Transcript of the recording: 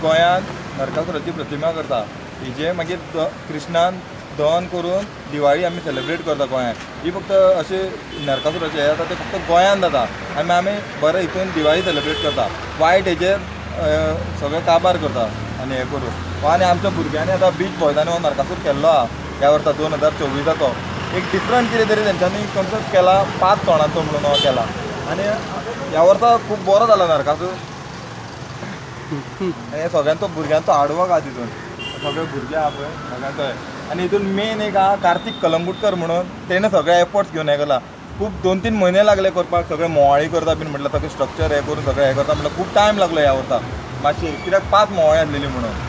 गोंयांत नरकासुराची प्रतिमा करता हिजे मागीर कृष्णान दहन करून दिवाळी आमी सेलिब्रेट करता गोंयांत. ही फक्त अशें नरकासुराचें हें जाता तें फक्त गोंयांत जाता आमी बरें हितून दिवाळी सेलिब्रेट करता. वायट हेजेर सगळें काबार करता आनी हें करून आनी आमच्या भुरग्यांनी आतां बीच बॉयजांनी हो नरकासूर केल्लो आहा ह्या वर्सा 2024 एक डिफरंट कितें तरी तेंच्यांनी कॉन्सेप्ट केला 5 तोणांचो म्हणून हो केला आनी ह्या वर्सा खूब बरो जाला नरकासूर. हे सगळ्यांचो भुरग्यांचो हार्डवर्क आहा तितून सगळे भुरगे आहा पळय सगळ्यांचो आनी हितून मेन एक आहा कार्तिक कलंगूटकर म्हणून तेणें सगळे एफर्ट्स घेवन हें केला. खूब 2-3 म्हयने लागले करपाक सगळे मोवाळी करता बीन म्हटलं सगळें स्ट्रक्चर हें करून सगळें हें करता म्हटल्यार खूब टायम लागलो ह्या वर्सा मातशी कित्याक 5 मोवाळी आसलेली म्हणून.